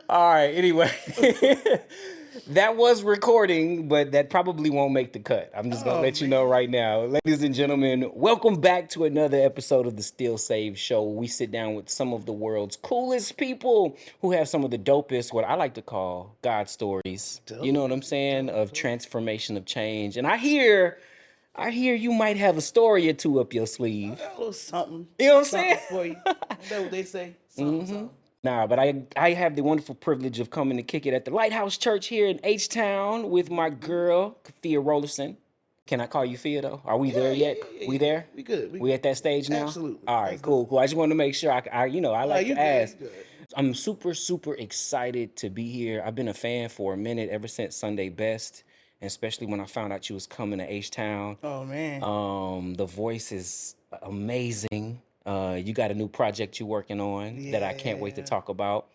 All right. Anyway, that was recording, but that probably won't make the cut. I'm just gonna Oh, let you know man. right now, ladies and gentlemen. Welcome back to another episode of the Still Save Show. Where we sit down with some of the world's coolest people who have some of the dopest, what I like to call God stories. You know what I'm saying? Of transformation, of change. And I hear you might have a story or two up your sleeve. A little something. You know what I'm Something saying? for you. Ain't that what they say? Something. Nah, but I have the wonderful privilege of coming to kick it at the Lighthouse Church here in H-Town with my girl, Kefia Rollerson. Can I call you Fia though? Are we there yet? We there? We good. We at that stage now? Absolutely. All right, cool. I just wanted to make sure I like you to ask. good. I'm super excited to be here. I've been a fan for a minute, ever since Sunday Best, and especially when I found out you was coming to H-Town. Oh, man. The voice is amazing. You got a new project you're working on that I can't wait to talk about.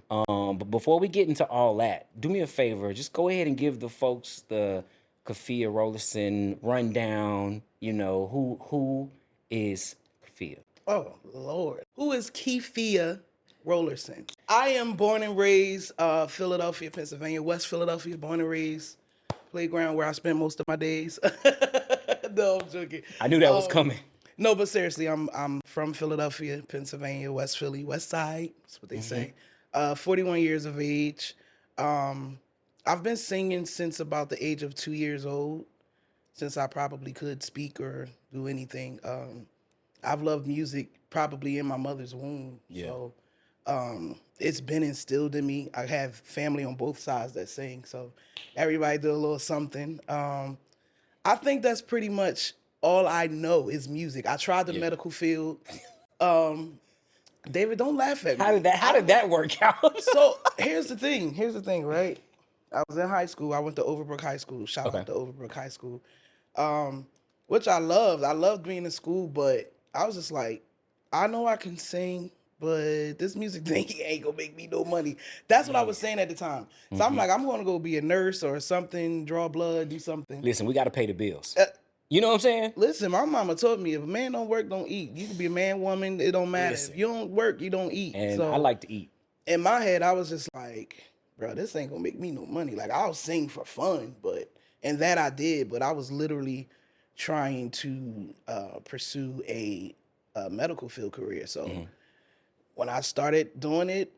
But before we get into all that, do me a favor. Just go ahead and give the folks the Kefia Rollerson rundown. You know, who is Kefia? Oh, Lord. Who is Kefia Rollerson? I am born and raised Philadelphia, Pennsylvania, West Philadelphia, born and raised. Playground where I spent most of my days. No, I'm joking. I knew that was coming. No, but seriously, I'm from Philadelphia, Pennsylvania, West Philly, West Side. That's what they say. 41 years of age. I've been singing since about the age of 2 years old, since I probably could speak or do anything. I've loved music probably in my mother's womb. Yeah. So it's been instilled in me. I have family on both sides that sing, so everybody do a little something. I think that's pretty much all I know is music. I tried the medical field. David, don't laugh at me. How did that work out? So here's the thing, right? I was in high school. I went to Overbrook High School. Shout out to Overbrook High School. Which I loved. I loved being in school, but I was just like, I know I can sing, but this music thing ain't gonna make me no money. That's what I was saying at the time. So I'm like, I'm gonna go be a nurse or something, draw blood, do something. Listen, we got to pay the bills. You know what I'm saying? Listen, my mama told me if a man don't work, don't eat. You can be a man, woman, it don't matter. Listen. If you don't work, you don't eat. And so I like to eat. in my head, I was just like, bro, this ain't gonna make me no money. Like, I'll sing for fun, and that I did, but I was literally trying to pursue a medical field career. So when I started doing it,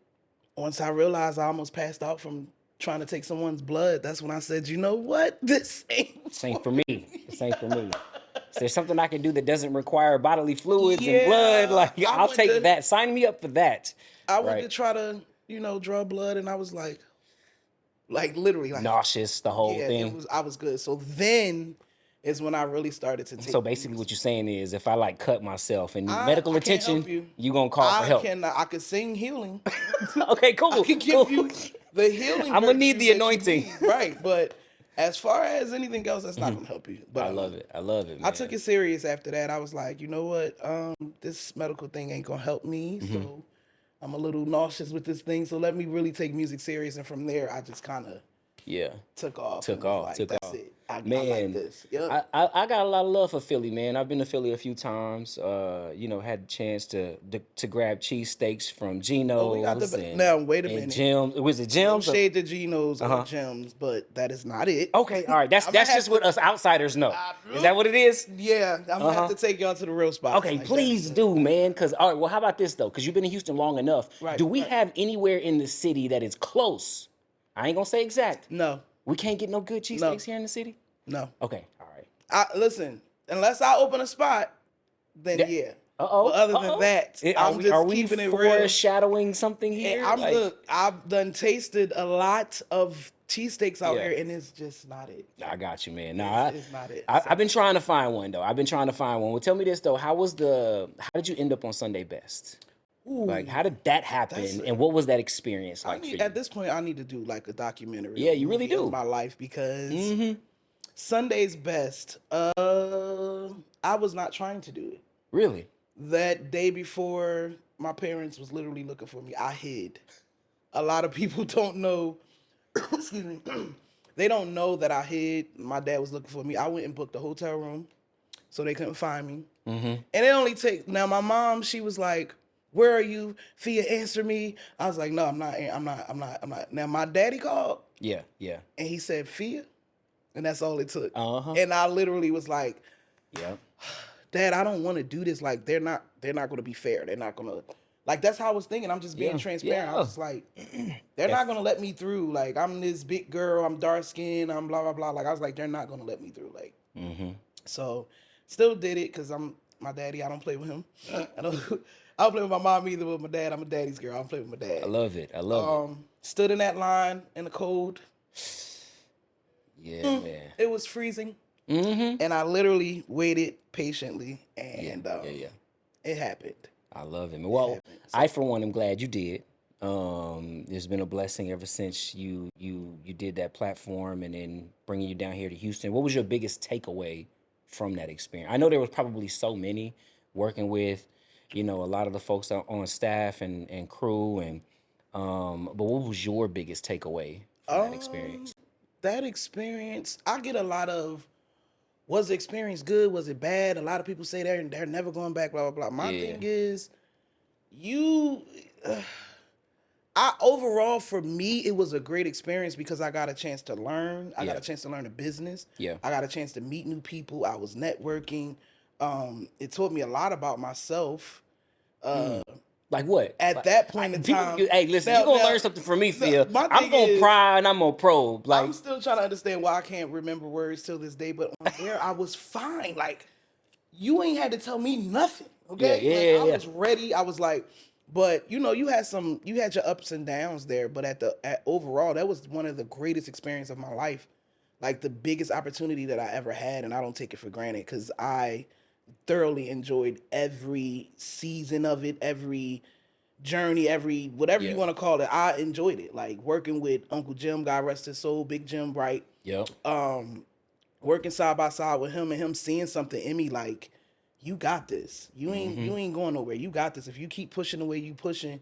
once I realized I almost passed out from trying to take someone's blood, that's when I said, you know what? This ain't for me. This ain't for me. Is there something I can do that doesn't require bodily fluids and blood? Like, I'll take that. Sign me up for that. I went to try to, draw blood, and I was like literally like nauseous, the whole thing. I was good. So then is when I really started to take. So basically what you're saying is if I like cut myself and need medical attention, you gonna call for help. I could sing healing. Okay, cool. I can give you the healing. I'm gonna need the anointing. Right, but as far as anything else, that's not gonna help you. But I love it, man. I took it serious after that. I was like, you know what? This medical thing ain't gonna help me. So I'm a little nauseous with this thing. So let me really take music serious. And from there, I just kind of took off. Took off. It. I Man, like this. Yep. I got a lot of love for Philly, man. I've been to Philly a few times. Had the chance to grab cheesesteaks from Geno's. Now wait a minute. Jim's. Was it Jim's? No shade to Geno's or Jim's, but that is not it. Okay, all right. That's just what us outsiders know. Is that what it is? Yeah, I'm gonna have to take y'all to the real spot. Okay, please do, man. Cause all right, well, how about this though? Cause you've been in Houston long enough. Right, do we have anywhere in the city that is close? I ain't gonna say exact. No. We can't get no good cheesesteaks here in the city? No. Okay, all right. Listen, unless I open a spot, then yeah. Uh-oh. But other than that, are we keeping it real. Foreshadowing something here? I've done tasted a lot of cheesesteaks out here, and it's just not it. I got you, man. No, it's not it. I've been trying to find one, though. Well, tell me this, though. How did you end up on Sunday Best? Ooh, like, how did that happen, and what was that experience like for you? At this point, I need to do like a documentary. Yeah, you really do. Of my life, because Sunday's Best, I was not trying to do it. Really? That day before, my parents was literally looking for me. I hid. A lot of people don't know. Excuse me. They don't know that I hid. My dad was looking for me. I went and booked a hotel room so they couldn't find me. And it only take. Now, my mom, she was like, Where are you? Fia, answer me. I was like, no, I'm not. Now my daddy called Yeah, yeah. and he said, Fia, and that's all it took. Uh-huh. And I literally was like, Yeah. Dad, I don't want to do this. Like, they're not gonna be fair. They're not gonna like that's how I was thinking. I'm just being Yeah, transparent. I yeah. was just like, they're not gonna let me through. Like, I'm this big girl, I'm dark skinned, I'm blah blah blah. Like, I was like, they're not gonna let me through. Like, so still did it because I'm my daddy. I don't play with him. I don't play with my mom either. With my dad, I'm a daddy's girl. I don't play with my dad. I love it. I love it. Stood in that line in the cold. Yeah, man. It was freezing. And I literally waited patiently, and Yeah. it happened. I love it. Well, I for one am glad you did. There's been a blessing ever since you did that platform, and then bringing you down here to Houston. What was your biggest takeaway from that experience? I know there was probably so many working with, a lot of the folks on staff and crew, and but what was your biggest takeaway from that experience? That experience, I get a lot of, was the experience good? Was it bad? A lot of people say they're never going back, blah, blah, blah. My thing is, overall, for me, it was a great experience because I got a chance to learn. I got a chance to learn a business. Yeah. I got a chance to meet new people. I was networking. It taught me a lot about myself. Like what? At that point in time, hey, listen, now- you're gonna now- learn something from me, Phil. my I'm thing gonna is- pry and I'm gonna probe. Like, I'm still trying to understand why I can't remember words till this day, but on there I was fine. Like, you ain't had to tell me nothing. Okay? Yeah, I was ready. I was like, but you had your ups and downs there, but at overall, that was one of the greatest experiences of my life. Like the biggest opportunity that I ever had, and I don't take it for granted because I thoroughly enjoyed every season of it, every journey, every whatever you want to call it. I enjoyed it. Like working with Uncle Jim, God rest his soul, Big Jim Bright. yep. Working side by side with him and him seeing something in me like, you got this. You ain't going nowhere. You got this. If you keep pushing the way you pushing,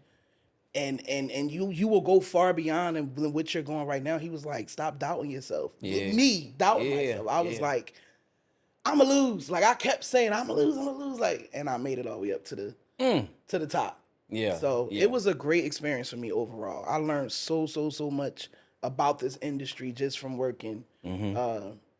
and you will go far beyond and what you're going right now. He was like, stop doubting yourself. Yeah. Me doubting myself. I was like, I'ma lose. Like I kept saying, I'ma lose. Like, and I made it all the way up to the top. Yeah. So it was a great experience for me overall. I learned so much about this industry just from working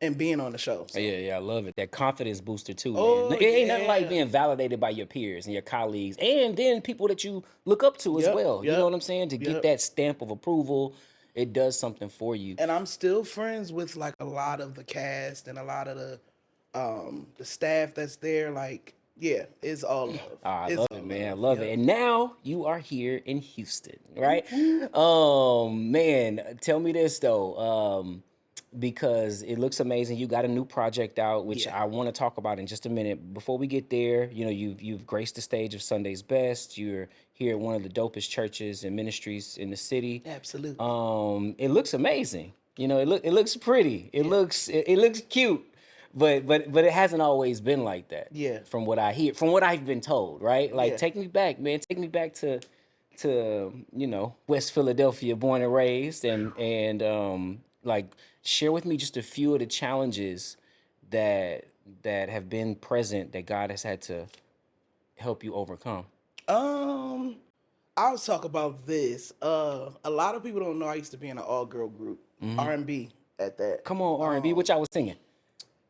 and being on the show. So. Yeah, I love it. That confidence booster too, Oh, man. It ain't nothing like yeah. being validated by your peers and your colleagues, and then people that you look up to as well. You know what I'm saying? To get that stamp of approval, it does something for you. And I'm still friends with like a lot of the cast and a lot of the staff that's there. Like, yeah, it's all love. I It's love all it, man. I love. love it. And now you are here in Houston, right? Man, tell me this though, because it looks amazing. You got a new project out, which I want to talk about in just a minute. Before we get there, you've graced the stage of Sunday's Best. You're here at one of the dopest churches and ministries in the city. Absolutely. It looks amazing. It looks pretty. It looks cute. But it hasn't always been like that. Yeah. From what I hear, from what I've been told, right? Like, take me back, man. Take me back to West Philadelphia, born and raised, and like share with me just a few of the challenges that have been present that God has had to help you overcome. I'll talk about this. A lot of people don't know I used to be in an all-girl group, R&B at that. Come on, R&B, which I was singing.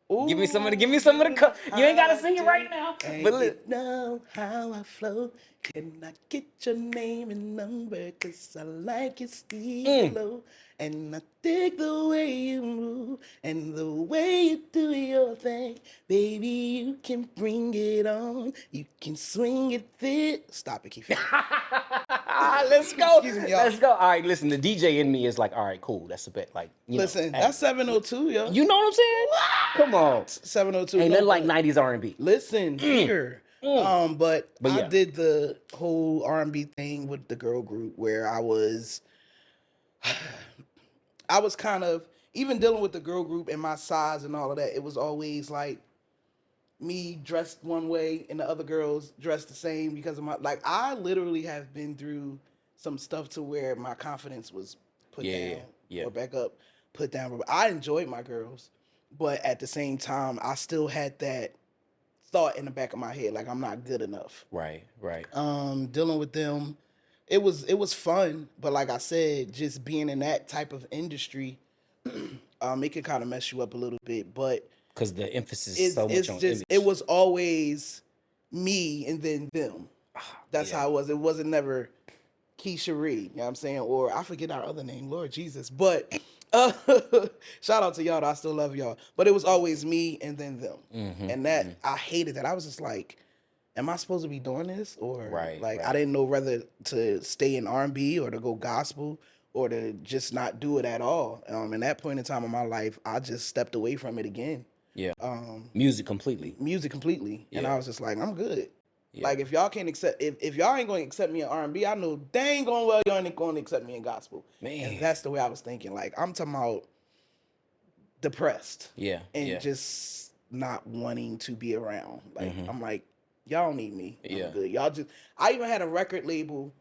Ooh, Give me some of the. You ain't gotta sing it right now. But you know how I flow. Can I get your name and number? 'Cause I like your stilo. And I dig the way you move and the way you do your thing. Baby, you can bring it on. You can swing it fit. Stop it, Kefia. Let's go. Excuse me, y'all. Let's go. All right, listen, the DJ in me is like, all right, cool. That's a bit like, Listen, that's 702, yo. You know what I'm saying? Come on. 702. Ain't no, nothing like 90s R&B. Listen here. But I yeah. did the whole R&B thing with the girl group where I was kind of, even dealing with the girl group and my size and all of that, it was always like me dressed one way and the other girls dressed the same because of my, like, I literally have been through some stuff to where my confidence was put down or back up, put down. I enjoyed my girls, but at the same time, I still had that thought in the back of my head like I'm not good enough. Right. Dealing with them, it was fun, but like I said, just being in that type of industry, it can kind of mess you up a little bit. But Because the emphasis is so much on just image. it was always me and then them. That's yeah. how it was. It wasn't never Kefia Reedy, you know what I'm saying? Or I forget our other name, Lord Jesus. But shout out to y'all, though. I still love y'all. But it was always me and then them. And that I hated that. I was just like, am I supposed to be doing this? Or I didn't know whether to stay in R&B or to go gospel or to just not do it at all. In that point in time in my life, I just stepped away from it again. Yeah. Music completely. And I was just like, I'm good. Yeah. Like if y'all can't accept, if y'all ain't going to accept me in R&B, I know dang going well y'all ain't going to accept me in gospel. Man. And that's the way I was thinking. Like I'm talking about depressed. Yeah. And just not wanting to be around. Like I'm like, y'all don't need me. I'm good. Y'all just. I even had a record label,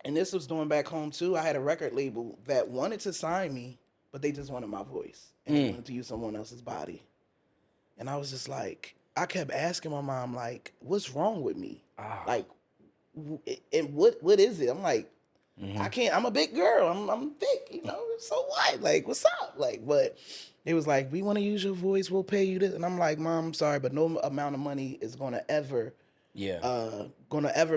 and this was doing back home too. I had a record label that wanted to sign me, but they just wanted my voice and they wanted to use someone else's body. And I was just like, I kept asking my mom, like, what's wrong with me? Like, and what is it? I'm like, I can't. I'm a big girl. I'm thick. You know. So what? Like, what's up? Like, but it was like, we want to use your voice. We'll pay you this. And I'm like, Mom, I'm sorry, but no amount of money is gonna ever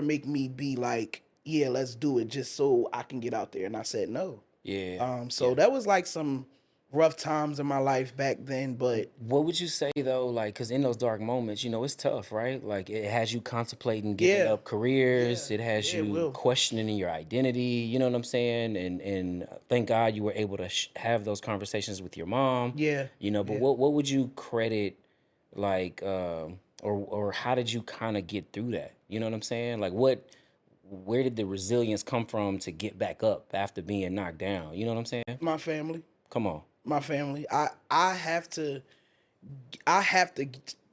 make me be like, yeah, let's do it just so I can get out there. And I said no. So that was like some rough times in my life back then. But what would you say though? Like, because in those dark moments, you know, it's tough, right? Like, it has you contemplating giving up careers. It has you questioning your identity. You know what I'm saying? And thank God you were able to have those conversations with your mom. Yeah. You know, but what would you credit, like, or how did you kind of get through that? You know what I'm saying? Like, where did the resilience come from to get back up after being knocked down? You know what I'm saying? My family. Come on. My family. I have to,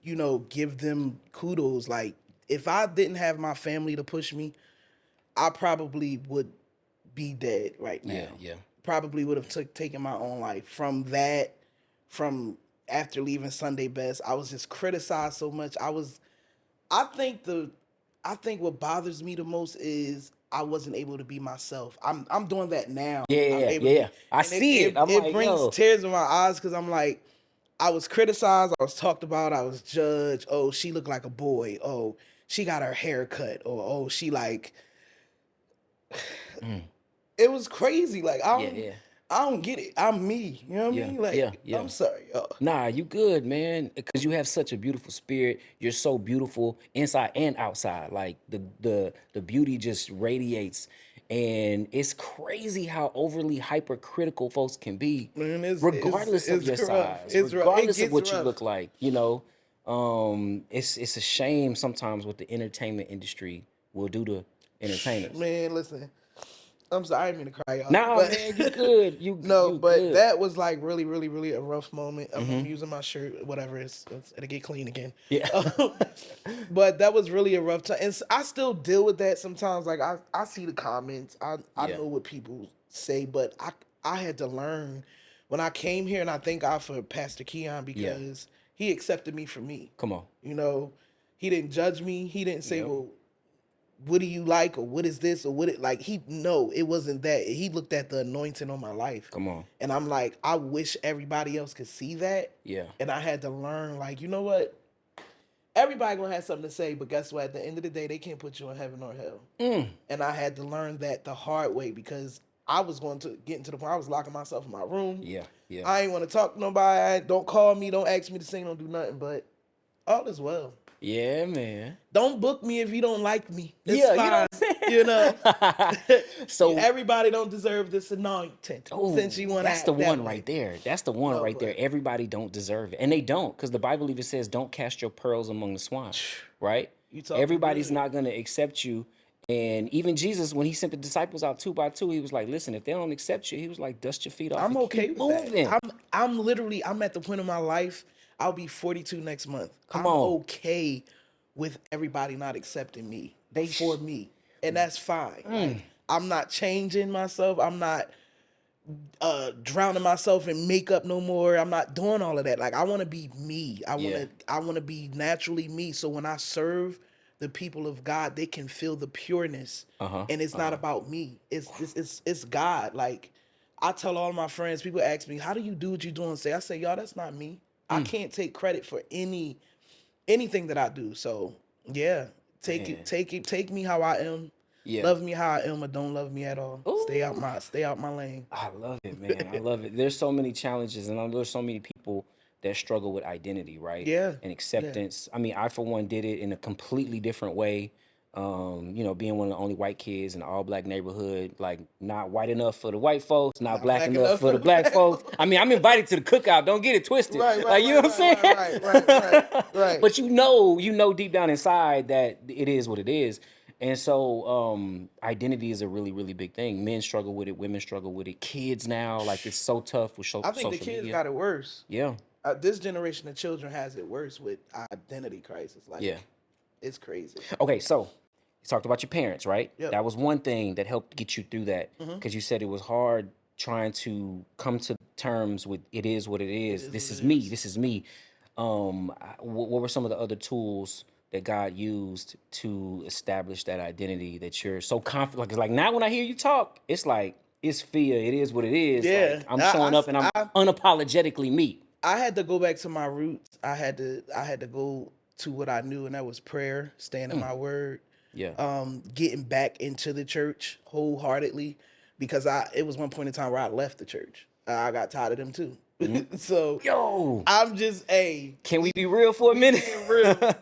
you know, give them kudos. Like if I didn't have my family to push me, I probably would be dead right now. Yeah. Probably would have taken my own life from after leaving Sunday Best. I was just criticized so much. I think what bothers me the most is I wasn't able to be myself. I'm doing that now. Yeah. I see it. It brings tears in my eyes because I'm like, I was criticized, I was talked about, I was judged. Oh, she looked like a boy. Oh, she got her hair cut. Or oh, she like. It was crazy. Like I don't get it. I'm me. You know what I mean? Like I'm sorry. Nah, you good, man. Because you have such a beautiful spirit. You're so beautiful inside and outside. Like the beauty just radiates. And it's crazy how overly hypercritical folks can be, man, regardless of your size, regardless of what you look like. You know, it's a shame sometimes what the entertainment industry will do to entertainers. Man, listen. I'm sorry, I didn't mean to cry, y'all. Nah, man, you good. You but good. That was like really, really, really a rough moment. I'm using my shirt, whatever. It'll get clean again. Yeah. But that was really a rough time. And I still deal with that sometimes. Like I see the comments. I know what people say, but I had to learn when I came here, and I thank God for Pastor Keon because he accepted me for me. Come on. You know, he didn't judge me. He didn't say, well, what do you like, or what is this, or what it like? It wasn't that. He looked at the anointing on my life. Come on. And I'm like, I wish everybody else could see that. Yeah. And I had to learn, like, you know what? Everybody gonna have something to say, but guess what? At the end of the day, they can't put you in heaven or hell. And I had to learn that the hard way because I was going to get into the point I was locking myself in my room. Yeah. I ain't want to talk to nobody. Don't call me. Don't ask me to sing. Don't do nothing. But all is well. Yeah, man. Don't book me if you don't like me. It's fine. You know what I'm saying? So everybody don't deserve this anointing. Since you want to that's the one right there. That's the one right there. Everybody don't deserve it. And they don't, because the Bible even says don't cast your pearls among the swine. Right? Everybody's not gonna accept you. And even Jesus, when he sent the disciples out 2 by 2, he was like, listen, if they don't accept you, he was like, dust your feet off. I'm okay with moving. that. I'm at the point of my life. I'll be 42 next month. I'm okay with everybody not accepting me. For me. And that's fine. Like, I'm not changing myself. I'm not drowning myself in makeup no more. I'm not doing all of that. Like I want to be me. Yeah. I want to be naturally me. So when I serve the people of God, they can feel the pureness. Uh-huh. And it's not about me. It's God. Like I tell all my friends, people ask me, "How do you do what you do?" And I say, "Y'all, that's not me. I can't take credit for anything that I do." So yeah, Man. take me how I am. Yeah. Love me how I am, or don't love me at all. Ooh. Stay out my lane. I love it, man. I love it. There's so many challenges, and I know there's so many people that struggle with identity, right? Yeah. And Yeah. acceptance. I mean, I for one did it in a completely different way. Being one of the only white kids in an all black neighborhood, like not white enough for the white folks, not black enough for the black folks. I mean, I'm invited to the cookout. Don't get it twisted. Right, Like, you know what I'm saying? right. But you know deep down inside that it is what it is. And so identity is a really, really big thing. Men struggle with it, women struggle with it. Kids now, like it's so tough with I think social the kids media. got it worse. Yeah. This generation of children has it worse with identity crisis. Like, Yeah. it's crazy. Okay, so you talked about your parents, right? Yep. That was one thing that helped get you through that, because you said it was hard trying to come to terms with it is what it is. This is me. This is me. What were some of the other tools that God used to establish that identity that you're so confident? Like now when I hear you talk, it's like it's fear. It is what it is. Yeah. Like, I'm showing up and I'm unapologetically me. I had to go back to my roots. I had to go to what I knew, and that was prayer, staying in my word. Yeah. Getting back into the church wholeheartedly, because it was one point in time where I left the church. I got tired of them too. So Yo, I'm just can we be real for a minute? real.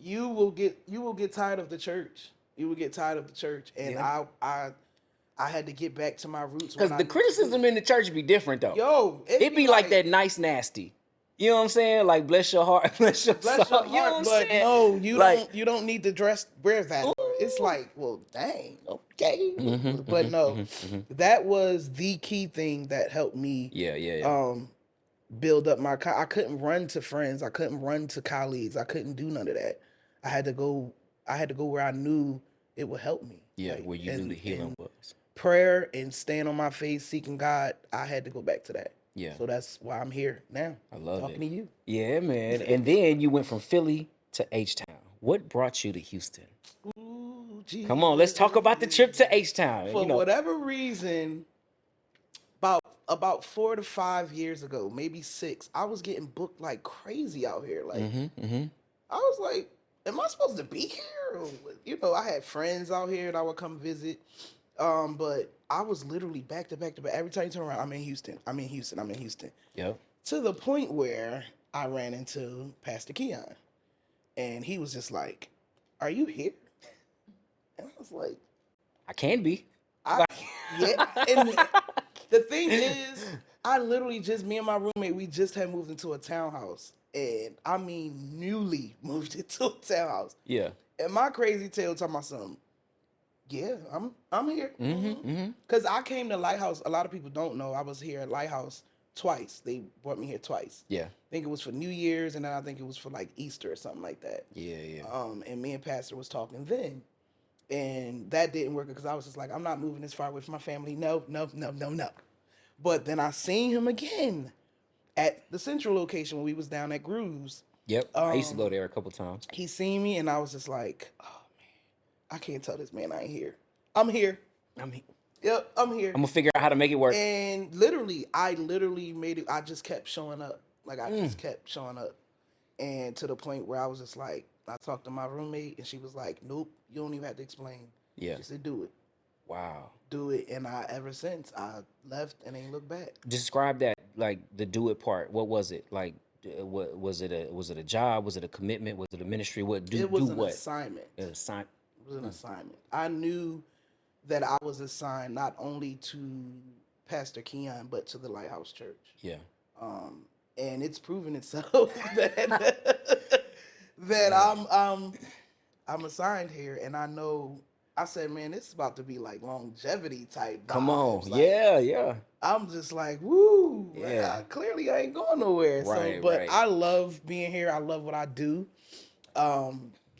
You will get tired of the church. You will get tired of the church, and Yeah. I had to get back to my roots. Because the criticism in the church be different though. Yo, It be like that nice nasty. You know what I'm saying? Like bless your heart, bless your soul. Bless your You know heart, what I'm but saying? no, Like- you don't need to wear that. It's like, well, dang, okay, but no, that was the key thing that helped me. Yeah. Build up I couldn't run to friends. I couldn't run to colleagues. I couldn't do none of that. I had to go where I knew it would help me. Yeah, Like, where you knew the healing and was. prayer and staying on my face, seeking God. I had to go back to that. Yeah. So that's why I'm here now. I love talking it. to you. Yeah, man. And then you went from Philly to H-Town. What brought you to Houston? Ooh, Come on, let's talk about the trip to H-Town. For whatever reason, about 4 to 5 years ago, maybe 6, I was getting booked like crazy out here. Like I was like, am I supposed to be here? Or, I had friends out here that would come visit. But I was literally back to back to back. Every time you turn around, I'm in Houston. I'm in Houston. I'm in Houston. Yep. To the point where I ran into Pastor Keon. And he was just like, "Are you here?" And I was like, I can be. yeah. And the thing is, I literally me and my roommate, we just had moved into a townhouse. And I mean, newly moved into a townhouse. Yeah. And my crazy tail talking about something. Yeah, I'm here. Because I came to Lighthouse. A lot of people don't know I was here at Lighthouse twice. They brought me here twice. Yeah. I think it was for New Year's, and then I think it was for like Easter or something like that. Yeah. And me and Pastor was talking then, and that didn't work because I was just like, I'm not moving this far away from my family. No. But then I seen him again at the central location when we was down at Grooves. Yep. I used to go there a couple times. He seen me, and I was just like, oh man, I can't tell this man I ain't here. I'm here. Yep, I'm here. I'm gonna figure out how to make it work. And I literally made it. I just kept showing up. Like I just kept showing up, and to the point where I was just like, I talked to my roommate, and she was like, "Nope, you don't even have to explain." Yeah. She said, "Do it." Wow. Do it, and ever since I left and ain't looked back. Describe that, like the do it part. What was it like? What was it? Was it a job? Was it a commitment? Was it a ministry? It was an assignment. An assignment. It was an assignment. I knew that I was assigned not only to Pastor Keon but to the Lighthouse Church. Yeah. And it's proven itself that I'm assigned here, and I know. I said, man, this is about to be like longevity type vibes. Come on, like, yeah. I'm just like, woo. Yeah. Clearly, I ain't going nowhere. Right, but right. I love being here. I love what I do.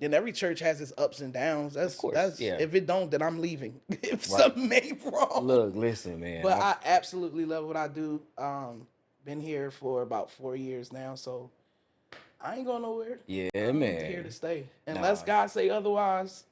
And every church has its ups and downs. Of course, That's yeah. if it don't, then I'm leaving. If Right. something ain't wrong. Look, listen, man. But I absolutely love what I do. Been here for about 4 years now, so I ain't going nowhere. Yeah, I'm man. here to stay. Unless God say otherwise,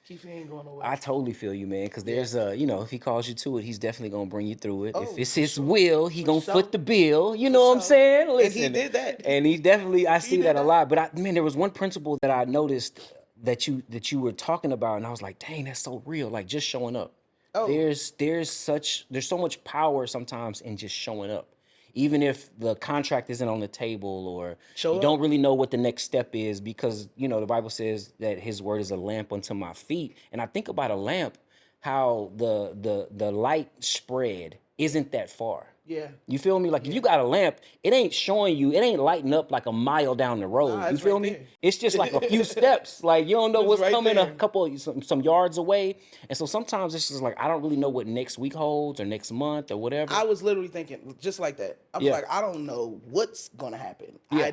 Kefia ain't going nowhere. I totally feel you, man. Because there's if he calls you to it, he's definitely gonna bring you through it. Oh, if it's for his sure. will, he For gonna sure. foot the bill. You know For what I'm sure. saying? And Listen, he did that. And he definitely, I see did that a that. lot. But man, there was one principle that I noticed that you were talking about, and I was like, dang, that's so real. Like just showing up. Oh. There's so much power sometimes in just showing up. Even if the contract isn't on the table or Show you up. don't really know what the next step is, because the Bible says that his word is a lamp unto my feet. And I think about a lamp, how the light spread isn't that far. Yeah. You feel me? Like if you got a lamp, it ain't showing you, it ain't lighting up like a mile down the road. Nah, you it's feel right me? there. It's just like a few steps. Like you don't know It's what's right coming there. a couple some yards away. And so sometimes it's just like I don't really know what next week holds or next month or whatever. I was literally thinking just like that. I was Yeah. like, I don't know what's gonna happen. Yeah.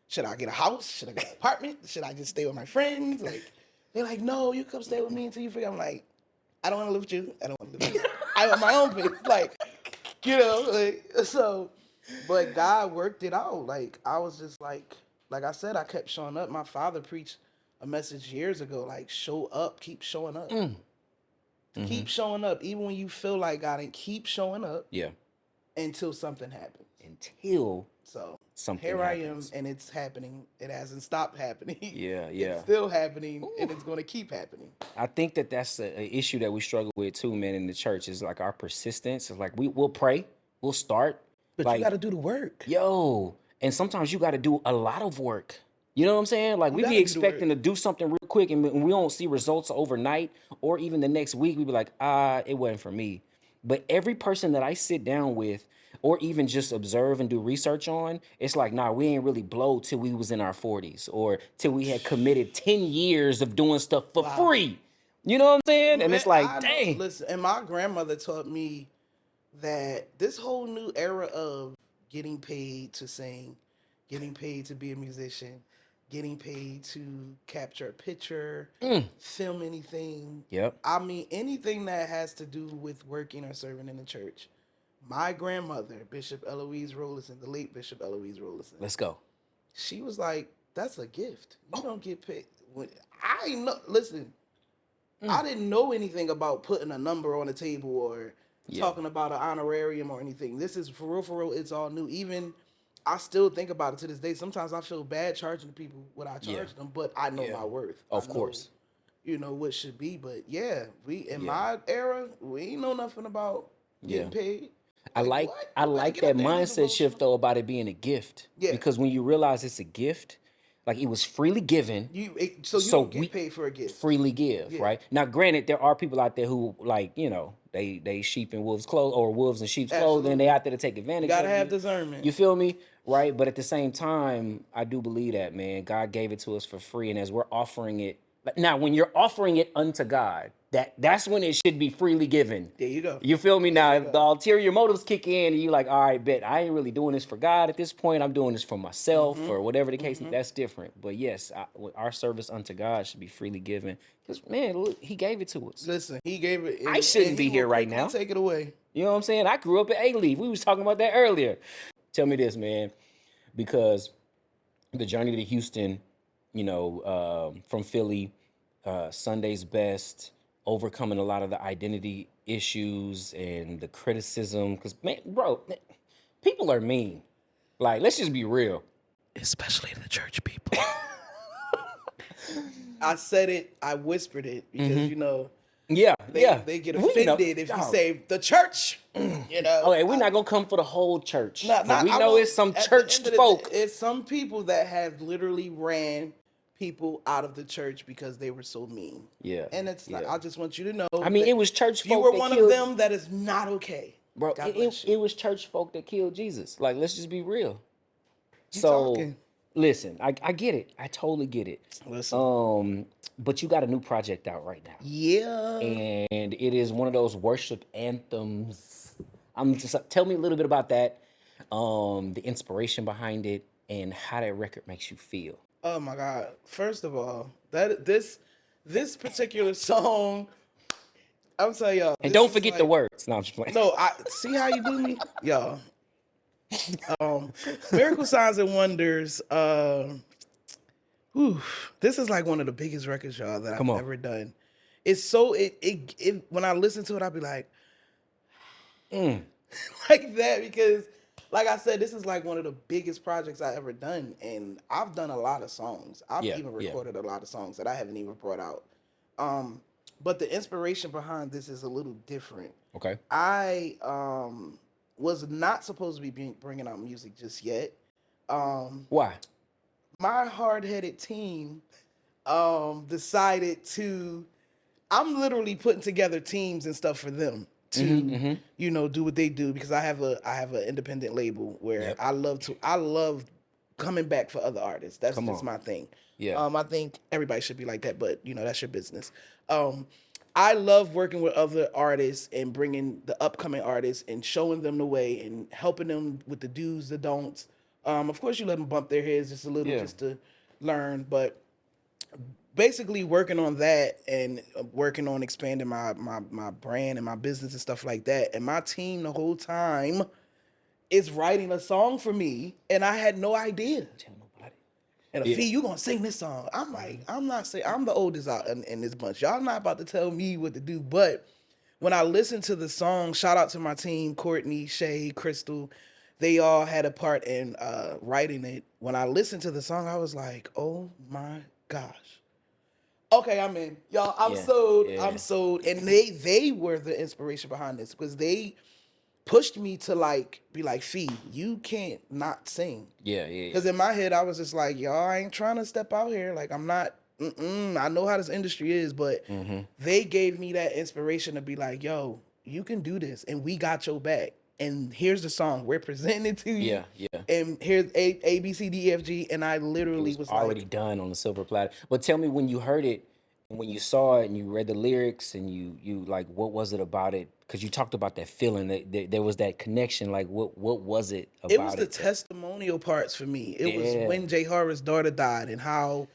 Should I get a house? Should I get an apartment? Should I just stay with my friends? Like, they're like, no, you come stay with me until you figure. I'm like, I don't want to live with you. I don't want to live with you. I want my own place. Like, so. But God worked it out. Like, I was just like I said, I kept showing up. My father preached a message years ago, like, show up, keep showing up. Keep showing up, even when you feel like God, and keep showing up. Yeah. Until something happens. Until so something here happens. I am, and it's happening. It hasn't stopped happening. Yeah. It's still happening, and it's going to keep happening. I think that's an issue that we struggle with too, man, in the church. Is like our persistence. It's like we'll pray, we'll start. But like, you got to do the work. And sometimes you got to do a lot of work. You know what I'm saying? Like we be expecting to do something real quick, and we don't see results overnight or even the next week. We be like, it wasn't for me. But every person that I sit down with or even just observe and do research on, it's like, nah, we ain't really blow till we was in our 40s or till we had committed 10 years of doing stuff for free. You know what I'm saying? And it's like, dang. Listen, and my grandmother taught me that this whole new era of getting paid to sing, getting paid to be a musician, getting paid to capture a picture, film anything. Yep. I mean, anything that has to do with working or serving in the church. My grandmother, Bishop Eloise Rollerson, the late Bishop Eloise Rollerson. Let's go. She was like, that's a gift. You don't get paid. I know, listen, I didn't know anything about putting a number on the table or talking about an honorarium or anything. This is for real, it's all new. Even I still think about it to this day. Sometimes I feel bad charging people what I charge them, but I know my worth. Of course. You know what should be, but we in my era, we ain't know nothing about getting paid. I like that mindset shift though about it being a gift. Yeah. Because when you realize it's a gift, like it was freely given. So you don't get paid for a gift. Freely give, right? Now, granted, there are people out there who like, they sheep in wolves' clothes or wolves in sheep's clothing, and they out there to take advantage. You gotta have discernment. You feel me? Right? But at the same time, I do believe that, man, God gave it to us for free, and as we're offering it, now when you're offering it unto God, that's when it should be freely given. There you go. You feel me? Now, if the ulterior motives kick in and you like, all right, bet I ain't really doing this for God at this point. I'm doing this for myself or whatever the case. That's different. But yes, our service unto God should be freely given. Because, man, look, he gave it to us. Listen, he gave it. I shouldn't be here right now. Take it away. You know what I'm saying? I grew up at A-Leaf. We was talking about that earlier. Tell me this, man. Because the journey to Houston, from Philly, Sunday's Best, overcoming a lot of the identity issues and the criticism. Because, man, bro, people are mean. Like, let's just be real. Especially the church people. I said it, I whispered it, because, they get offended if you say the church, Okay, we're not going to come for the whole church. We know it's some church folk. It's some people that have literally ran people out of the church because they were so mean. Yeah. And it's not, I just want you to know. I mean, it was church folk. You were one of them, that is not okay. Bro, it was church folk that killed Jesus. Like, let's just be real. Listen, I get it. I totally get it. Listen. But you got a new project out right now. Yeah. And it is one of those worship anthems. Tell me a little bit about that, the inspiration behind it, and how that record makes you feel. Oh my God! First of all, this particular song, I'm telling y'all, And this don't is forget the like words. No, I'm just playing. no. I see how you do me, y'all. Miracle Signs and Wonders. Whew, this is like one of the biggest records, y'all, that Come I've on. ever done. It's so it when I listen to it, I'll be like, Mm. like that because, like I said, this is like one of the biggest projects I ever done, and I've done a lot of songs. I've Yeah, even yeah. recorded a lot of songs that I haven't even brought out. But the inspiration behind this is a little different. Okay. I was not supposed to be bringing out music just yet. Why? My hard-headed team decided to. I'm literally putting together teams and stuff for them to do what they do because I have an independent label where Yep. I love coming back for other artists. That's Come just on. my thing. Yeah. I think everybody should be like that, but that's your business. I love working with other artists and bringing the upcoming artists and showing them the way and helping them with the do's, the don'ts. Of course, you let them bump their heads just a little Yeah. just to learn, but basically working on that and working on expanding my brand and my business and stuff like that. And my team the whole time is writing a song for me, and I had no idea. Tell nobody. And a Yeah. fee, you gonna sing this song? I'm like, I'm not saying I'm the oldest out in this bunch. Y'all not about to tell me what to do. But when I listened to the song, shout out to my team, Courtney, Shay, Crystal. They all had a part in writing it. When I listened to the song, I was like, oh my gosh. Okay, I'm in. Y'all, I'm Yeah, sold. yeah. I'm sold. And they were the inspiration behind this because they pushed me to like be like, Fee, you can't not sing. Yeah, yeah. Because in my head, I was just like, y'all, I ain't trying to step out here. Like, I'm not, I know how this industry is, but they gave me that inspiration to be like, yo, you can do this, and we got your back. And here's the song. We're presenting it to you. Yeah, yeah. And here's A, B, C, D, F, G. And I It literally was was already like, done on the silver platter. But tell me when you heard it and when you saw it and you read the lyrics and you like what was it about it? Because you talked about that feeling that there was that connection. Like what was it about it? it was the testimonial parts for me. It was Yeah. when Jay Harris' daughter died and how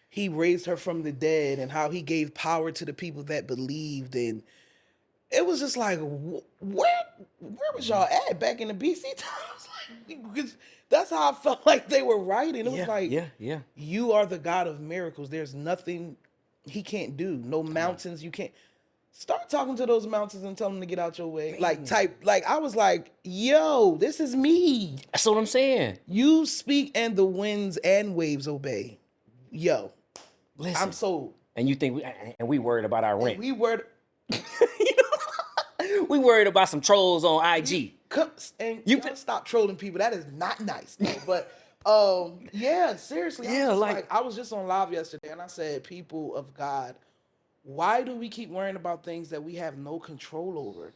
he raised her from the dead and how he gave power to the people that believed. And it was just like, where was y'all at back in the BC times? Like, because that's how I felt like they were writing. It was like, yeah. you are the God of miracles. There's nothing he can't do. No mountains you can't. Start talking to those mountains and tell them to get out your way. Like I was like, yo, this is me. That's what I'm saying. You speak and the winds and waves obey. Yo, Listen. I'm sold. And you think we worried about our rent. We were We worried about some trolls on IG. and You you fi- stop trolling people. That is not nice. No, but yeah, seriously. Yeah, I was like- I was just on live yesterday and I said, people of God, why do we keep worrying about things that we have no control over?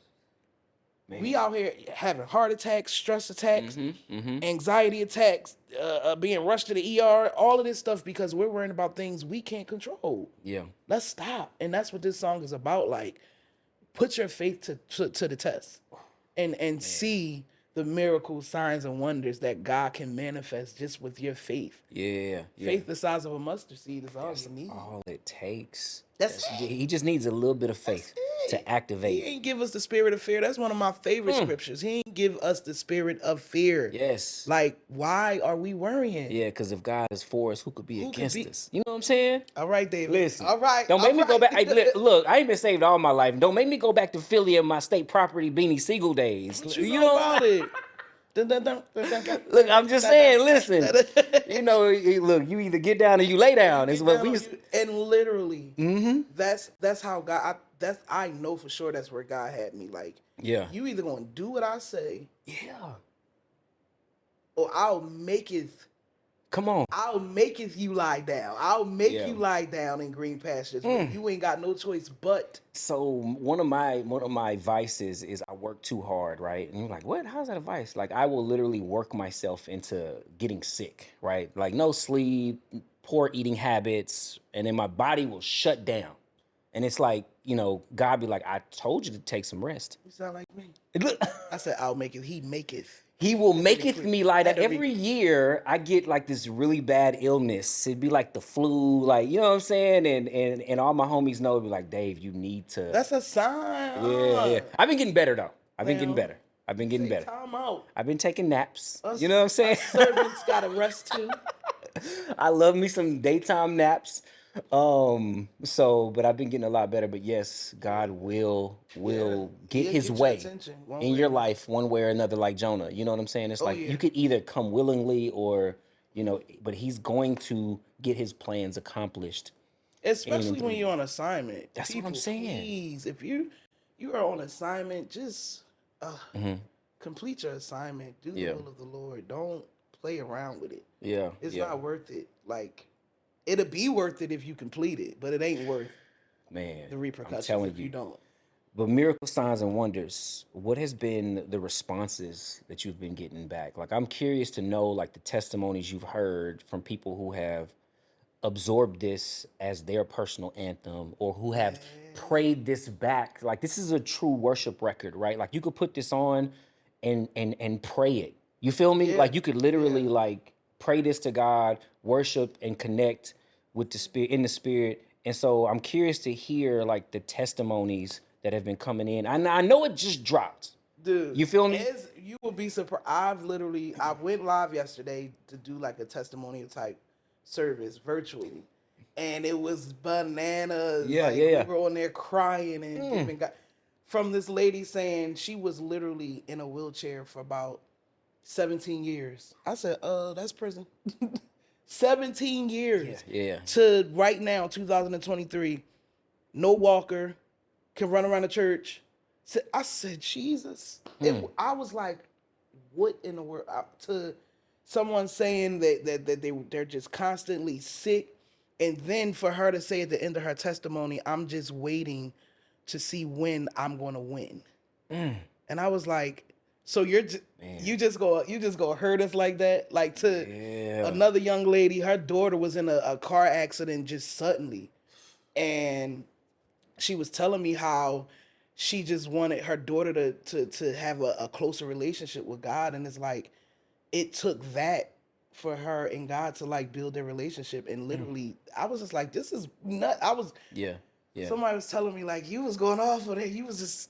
Man. We out here having heart attacks, stress attacks, anxiety attacks, being rushed to the ER, all of this stuff because we're worrying about things we can't control. Yeah. Let's stop. And that's what this song is about. Like, put your faith to the test and see the miracles, signs, and wonders that God can manifest just with your faith. Yeah. Faith the size of a mustard seed is all you need. All it takes. That's He just needs a little bit of faith to He activate. ain't give us the spirit of fear. That's one of my favorite scriptures. He ain't give us the spirit of fear. Yes. Like, why are we worrying? Yeah, because if God is for us, who could be Who could against be- us? You know what I'm saying? All right, David. Listen. All right. Don't make me go back. right. Hey, look, I ain't been saved all my life. Don't make me go back to Philly and my state property Beanie Siegel days. What you know about it? Look, I'm just saying, listen. Look, you either get down or you lay down. Is what we used. And literally, that's how God. I know for sure that's where God had me. Like, Yeah. you either gonna do what I say, Yeah. or I'll make it. Come on. I'll make it you lie down. I'll make Yeah. you lie down in green pastures. You ain't got no choice but. So one of my vices is I work too hard, right? And you're like, what? How's that a vice? Like I will literally work myself into getting sick, right? Like no sleep, poor eating habits, and then my body will shut down. And it's like, God be like, I told you to take some rest. You sound like me. Look, I said, I'll make it. He maketh. He will maketh clear. me lie down. Had to Every year I get like this really bad illness. It'd be like the flu, like you know what I'm saying? And all my homies know it'd be like, Dave, you need to. That's a sign. Yeah. I've been getting better though. I've been getting Well, better. I've been getting Take better. time out. I've been taking naps. Us, You know what I'm saying? us servants gotta rest too. I love me some daytime naps. But I've been getting a lot better. But yes, God will get He'll his get your way attention one in way your or another. life one way or another, like Jonah. You know what I'm saying? It's Oh, like yeah. you could either come willingly or, but he's going to get his plans accomplished. Especially when through you're on assignment. That's what I'm People, saying. please, if you are on assignment, just complete your assignment. Do the Yeah. will of the Lord. Don't play around with it. Yeah. It's yeah. not worth it. Like, it'll be worth it if you complete it, but it ain't worth Man, the I'm repercussions telling if you. you don't. But miracle signs and wonders, what has been the responses that you've been getting back? Like, I'm curious to know, like, the testimonies you've heard from people who have absorbed this as their personal anthem or who have prayed this back. Like, this is a true worship record, right? Like, you could put this on and pray it. You feel me? Yeah. Like, you could literally, Yeah. like, pray this to God, worship and connect with the spirit, in the spirit. And so I'm curious to hear, like, the testimonies that have been coming in. I know it just dropped. Dude, You feel me? You will be surprised. I went live yesterday to do like a testimonial type service virtually, and it was bananas. Yeah, like, yeah. We were on there crying and giving God from this lady saying she was literally in a wheelchair for about 17 years. I said, that's prison. 17 years. Yeah. To right now, 2023, no walker, can run around the church. So I said, Jesus. I was like, what in the world? To someone saying that they're just constantly sick. And then for her to say at the end of her testimony, I'm just waiting to see when I'm going to win. And I was like, so you just go hurt us like that? Like to another young lady, her daughter was in a car accident just suddenly. And she was telling me how she just wanted her daughter to have a closer relationship with God. And it's like, it took that for her and God to like build their relationship. And literally, I was just like, this is nut. Yeah. Somebody was telling me like, you was going off on it. You was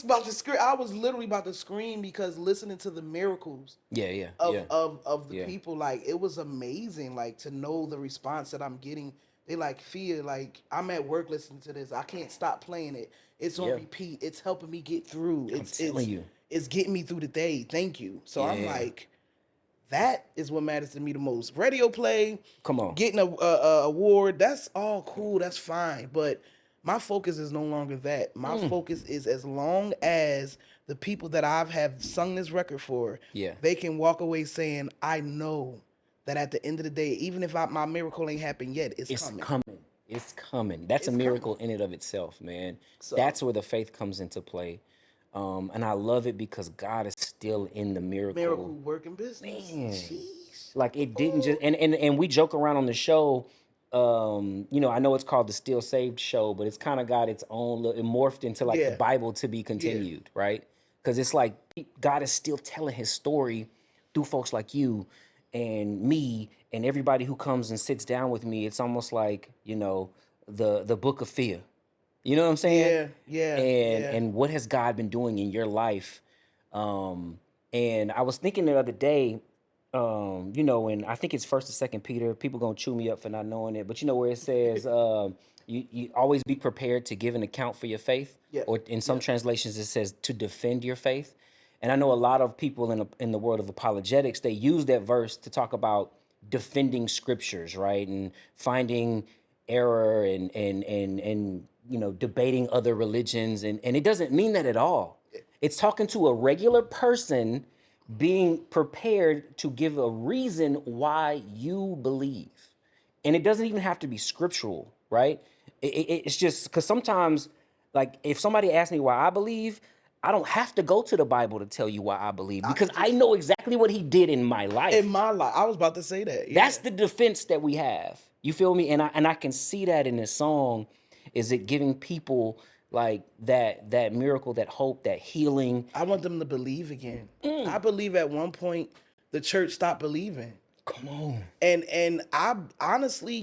about to scream. I was literally about to scream because listening to the miracles of the people, like, it was amazing. Like, to know the response that I'm getting. They like feel like I'm at work listening to this. I can't stop playing it. It's on repeat. It's helping me get through. It's getting me through the day. Thank you. So I'm like, that is what matters to me the most. Radio play, Come on, getting a award. That's all cool. That's fine. But my focus is no longer that. My focus is as long as the people that have sung this record for, they can walk away saying, I know that at the end of the day, even if my miracle ain't happened yet, it's coming. It's coming. That's a miracle in and of itself, man. So, that's where the faith comes into play. And I love it because God is still in the miracle working business. Man. Jeez. Like, it didn't just and we joke around on the show. I know it's called the Still Saved Show, but it's kind of got its own it morphed into like the Bible to be continued, right? Because it's like God is still telling his story through folks like you and me and everybody who comes and sits down with me. It's almost like, the book of fear. You know what I'm saying? Yeah. And what has God been doing in your life? And I was thinking the other day, and I think it's First or Second Peter. People gonna chew me up for not knowing it, but where it says, you always be prepared to give an account for your faith. Or in some translations, it says to defend your faith. And I know a lot of people in the world of apologetics, they use that verse to talk about defending scriptures, right? And finding error and debating other religions. And it doesn't mean that at all. It's talking to a regular person being prepared to give a reason why you believe. And it doesn't even have to be scriptural, right? It's just because sometimes, like, if somebody asks me why I believe, I don't have to go to the Bible to tell you why I believe, because I know exactly what he did in my life. In my life. I was about to say that. That's the defense that we have. You feel me? And I can see that in this song. Is it giving people like that miracle, that hope, that healing. I want them to believe again. I believe at one point the church stopped believing. Come on. And I honestly,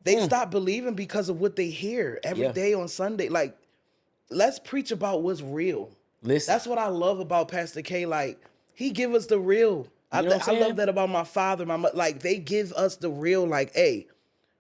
they stop believing because of what they hear every day on Sunday. Like, let's preach about what's real. Listen. That's what I love about Pastor K. Like, he give us the real. I love that about my father, my mother. Like, they give us the real. Like, hey,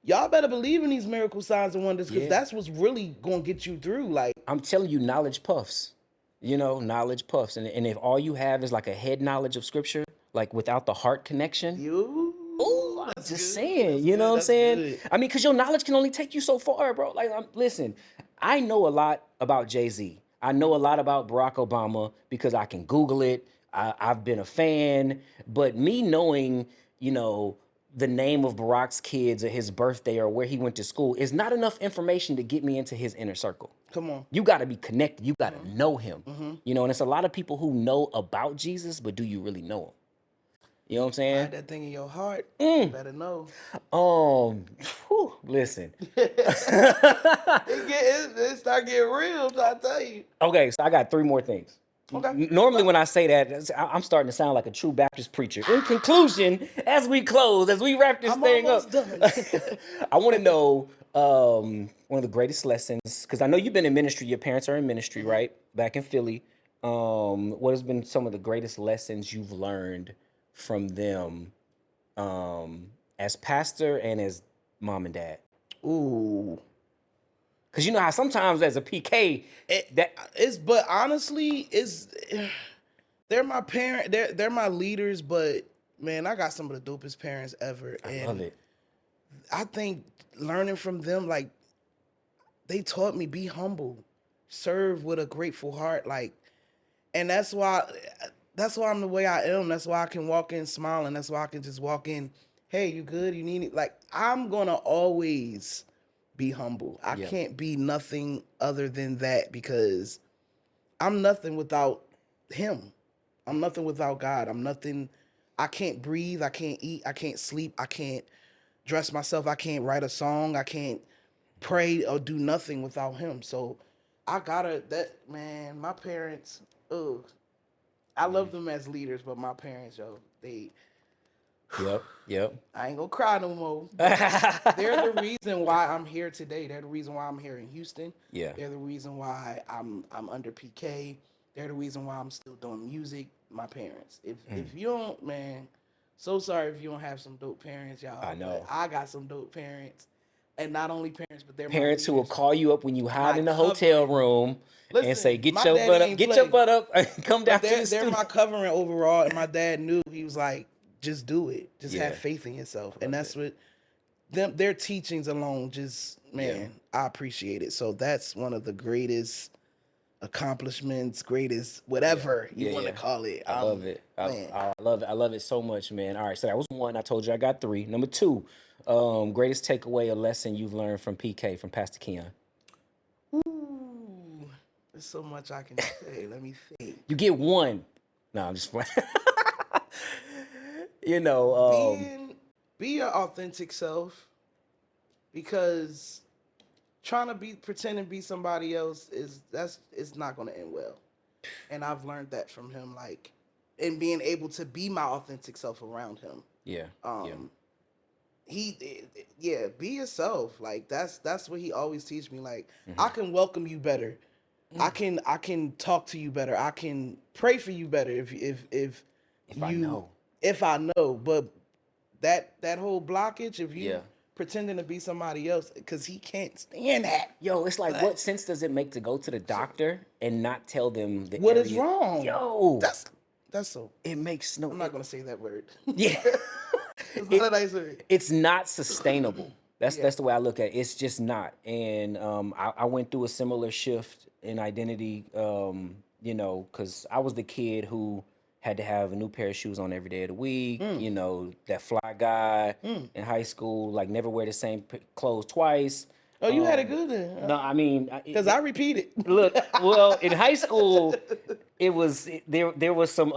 y'all better believe in these miracle signs and wonders, because that's what's really gonna get you through. Like, I'm telling you, knowledge puffs. Knowledge puffs. And if all you have is like a head knowledge of scripture, like without the heart connection, I'm just saying, you know what I'm saying? Good. I mean, because your knowledge can only take you so far, bro. Like, listen, I know a lot about Jay-Z. I know a lot about Barack Obama because I can Google it. I've been a fan. But me knowing, the name of Barack's kids or his birthday or where he went to school is not enough information to get me into his inner circle. Come on. You got to be connected. You got to know him. And it's a lot of people who know about Jesus, but do you really know him? You know what I'm saying? Hide that thing in your heart. You better know. Listen. It start getting real, I tell you. Okay, so I got 3 more things. Okay. Normally when I say that, I'm starting to sound like a true Baptist preacher. In conclusion, as we wrap this thing up, done. I want to know one of the greatest lessons, because I know you've been in ministry. Your parents are in ministry, right? Back in Philly. What has been some of the greatest lessons you've learned from them as pastor and as mom and dad? Ooh. Because you know how sometimes as a PK, but honestly, they're my parent, they're my leaders, but man, I got some of the dopest parents ever. I love it. I think learning from them, like, they taught me be humble, serve with a grateful heart, like, and that's why I'm the way I am. That's why I can walk in smiling. That's why I can just walk in, hey, you good? You need it? Like, I'm gonna always be humble. I can't be nothing other than that, because I'm nothing without him. I'm nothing without God. I'm nothing. I can't breathe. I can't eat. I can't sleep. I can't dress myself. I can't write a song. I can't pray or do nothing without him. So my parents, I love them as leaders, but my parents, they... Yep. I ain't gonna cry no more. They're the reason why I'm here today. They're the reason why I'm here in Houston. Yeah. They're the reason why I'm under PK. They're the reason why I'm still doing music. My parents. If you don't, man, so sorry if you don't have some dope parents, y'all. I know. I got some dope parents. And not only parents, but they're parents my who will call you up when you hide in the hotel room and say, "Get my your daddy butt up, ain't get play. your butt up, come down to the They're studio." my covering overall, and my dad knew. He was like, just do it. Just Yeah. have faith in yourself. And that's what their teachings alone, just, man, I appreciate it. So that's one of the greatest accomplishments, greatest whatever you want to call it. I love it. I love it. I love it so much, man. All right, so that was 1. I told you I got 3. Number 2, greatest takeaway or lesson you've learned from PK, from Pastor Keon. Ooh, there's so much I can say. Let me think. You get 1. No, I'm just playing. Be your authentic self, because trying to pretending to be somebody else it's not going to end well. And I've learned that from him, like, and being able to be my authentic self around him. Be yourself. Like, that's what he always teach me. Like, I can welcome you better. I can talk to you better. I can pray for you better if I know. But that whole blockage, if you pretending to be somebody else, because he can't stand that. Yo, it's like, what sense does it make to go to the doctor and not tell them what is wrong? Yo, that's so. It makes no. I'm not gonna say that word. Yeah, it's not a nice word. It's not sustainable. That's the way I look at it. It's just not. And I went through a similar shift in identity. Because I was the kid who had to have a new pair of shoes on every day of the week. That fly guy in high school, like, never wear the same clothes twice. Oh, you had it good then. No, I mean, because I repeated. Look, well, in high school, there was some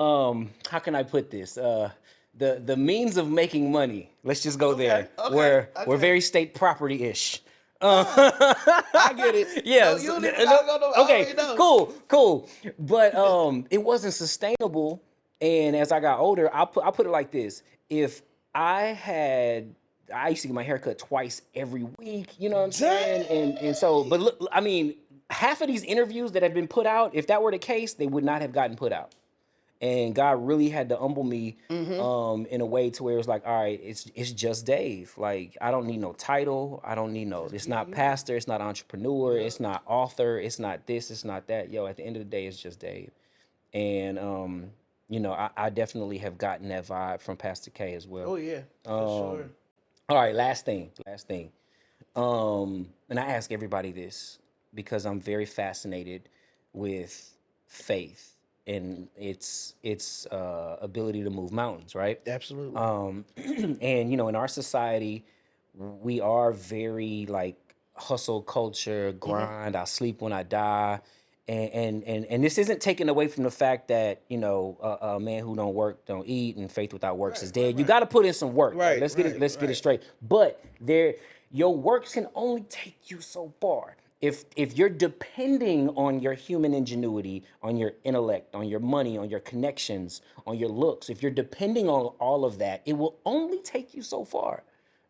how can I put this? The means of making money. Let's just go there. Okay, Where we're very state property-ish. I get it. Yeah. No, you don't even gotta go no. I Okay. already know. Cool. But it wasn't sustainable. And as I got older, I put it like this: if I used to get my hair cut twice every week. You know what I'm saying? And so, but look, I mean, half of these interviews that have been put out, if that were the case, they would not have gotten put out. And God really had to humble me in a way to where it was like, all right, it's just Dave. Like, I don't need no title. I don't need no, it's not pastor, it's not entrepreneur, it's not author, it's not this, it's not that. Yo, at the end of the day, it's just Dave. And you know, I definitely have gotten that vibe from Pastor K as well. Oh yeah, for sure. All right, last thing. And I ask everybody this because I'm very fascinated with faith and its ability to move mountains, right? Absolutely. And you know, in our society, we are very like hustle culture, grind. I sleep when I die, and this isn't taken away from the fact that you know a man who don't work don't eat, and faith without works is dead. You got to put in some work. Right, Let's get it. Let's get it right. straight. But your works can only take you so far. If you're depending on your human ingenuity, on your intellect, on your money, on your connections, on your looks, if you're depending on all of that, it will only take you so far.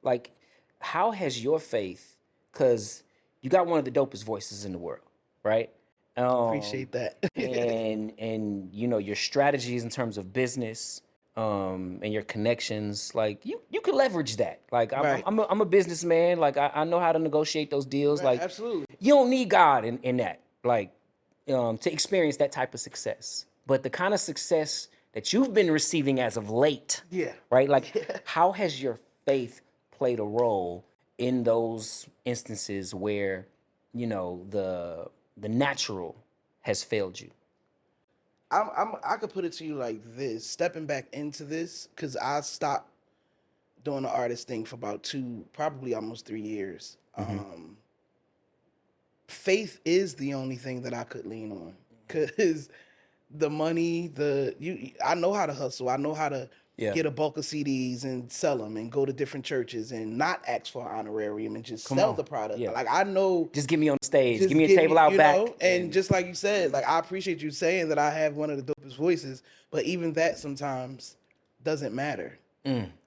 Like, how has your faith? Because you got one of the dopest voices in the world, right? Appreciate that. and you know your strategies in terms of business, and your connections, like you can leverage that. Like Right. I'm a businessman. Like I know how to negotiate those deals. Right, Like absolutely. you don't need God in that, like to experience that type of success. But the kind of success that you've been receiving as of late, Yeah. right? Like how has your faith played a role in those instances where you know the natural has failed you? I could put it to you like this: stepping back into this, because I stopped doing the artist thing for about probably almost 3 years. Faith is the only thing that I could lean on, because the money, I know how to hustle. I know how to Yeah. get a bulk of CDs and sell them, and go to different churches and not ask for an honorarium and just sell on. the product. Yeah. Like I know. Just get me on stage. Just Give me a give table out you back. know, and just like you said, like I appreciate you saying that I have one of the dopest voices, but even that sometimes doesn't matter.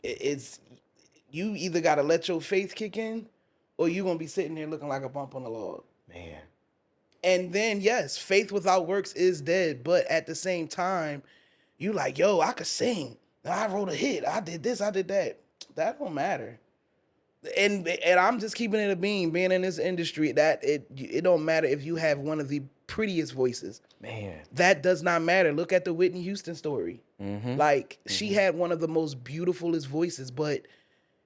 It's you either got to let your faith kick in, or you gonna be sitting there looking like a bump on the log. Man. And then yes, faith without works is dead. But at the same time, you like, yo, I could sing. I wrote a hit. I did this. I did that. That don't matter. And I'm just keeping it a being, being in this industry, that it don't matter if you have one of the prettiest voices. Man. That does not matter. Look at the Whitney Houston story. Like she had one of the most beautifulest voices, but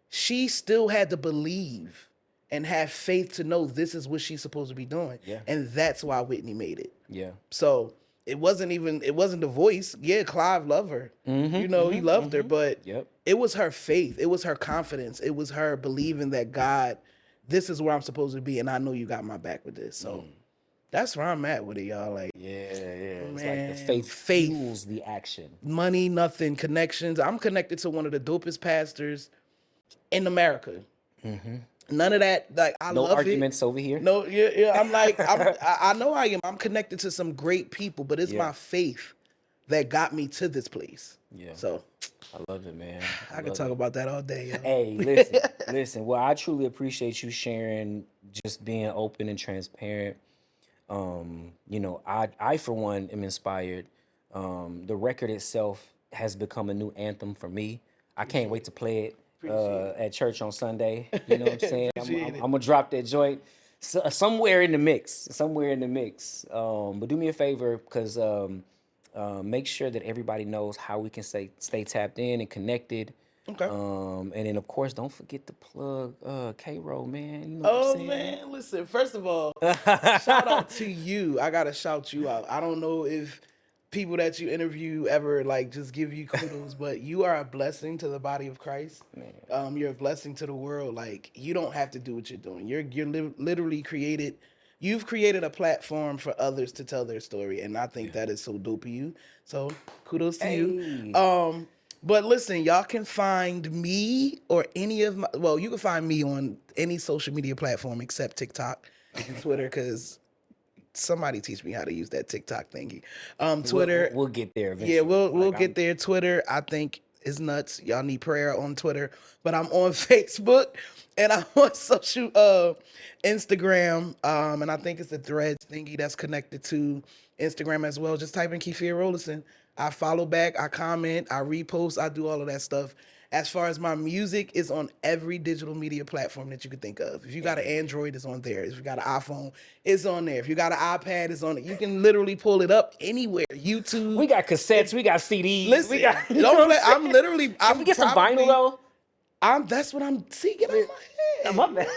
she still had to believe and have faith to know this is what she's supposed to be doing. Yeah. And that's why Whitney made it. Yeah. So it wasn't the voice. Yeah, Clive loved her. You know, he loved her, but Yep. it was her faith. It was her confidence. It was her believing that God, this is where I'm supposed to be, and I know you got my back with this. So that's where I'm at with it, y'all. Like, Yeah. It's man, like the faith fuels the action. money, nothing, connections. I'm connected to one of the dopest pastors in America. None of that. Like, I No love arguments over here. No, yeah. I'm like, I know I am. I'm connected to some great people, but it's my faith that got me to this place. Yeah. So I love it, man. I could talk about that all day, yo. Hey, listen. Well, I truly appreciate you sharing, just being open and transparent. You know, I for one am inspired. The record itself has become a new anthem for me. I can't wait to play it at church on Sunday. You know what I'm saying? I'm gonna drop that joint somewhere in the mix. But do me a favor, because make sure that everybody knows how we can stay tapped in and connected. Okay. And then of course don't forget to plug K-Roll, man. You know what I'm saying? Man, listen. First of all, shout out to you. I gotta shout you out. I don't know if people that you interview ever like just give you kudos, but you are a blessing to the body of Christ. You're a blessing to the world. Like, you don't have to do what you're doing. You're literally created. You've created a platform for others to tell their story, and I think that is so dope of you. So kudos to you. But listen, y'all can find me or any of my. Well, you can find me on any social media platform except TikTok and Twitter, because somebody teach me how to use that TikTok thingy. Twitter. We'll get there eventually. Yeah, we'll get there. Twitter, I think, is nuts. Y'all need prayer on Twitter, but I'm on Facebook and I'm on social Instagram, and I think it's the Threads thingy that's connected to Instagram as well. Just type in Kefia Rollerson. I follow back, I comment, I repost, I do all of that stuff. As far as my music, is on every digital media platform that you could think of. If you got an Android, it's on there. If you got an iPhone, it's on there. If you got an iPad, it's on it. You can literally pull it up anywhere. YouTube. We got cassettes, we got CDs. Listen, we got, don't play. I'm literally. Can we get some vinyl though? That's what I'm seeking on my head. I'm up there.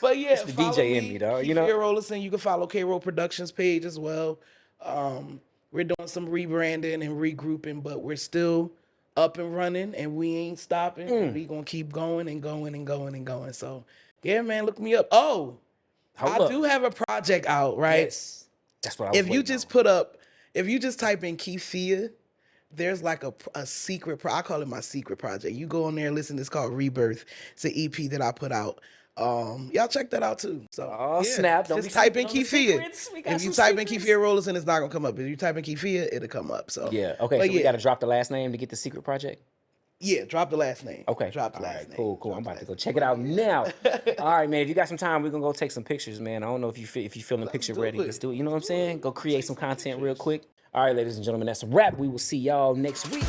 But yeah, It's the DJ in me, dog. You know, Kefia Rollerson. You can follow K-Roll Productions page as well. We're doing some rebranding and regrouping, but we're still up and running, and we ain't stopping. We gonna keep going and going and going and going. So yeah, man, look me up. Oh, I do have a project out, right? Yes. That's what I was If you just if you just type in Kefia, there's like a secret. I call it my secret project. You go on there and listen. It's called Rebirth. It's an EP that I put out. Y'all check that out too. So snap! Don't just type in Kefia. If you type in Kefia Rollerson, it's not gonna come up. If you type in Kefia, it'll come up. So yeah, okay. So we gotta drop the last name to get the secret project. Yeah, drop the last name. Okay, drop the last name. Cool. I'm about to go check it out now. All right, man. If you got some time, we're gonna go take some pictures, man. I don't know if you feeling picture ready. Let's do it. You know what I'm saying? Go create some content real quick. All right, ladies and gentlemen, that's a wrap. We will see y'all next week.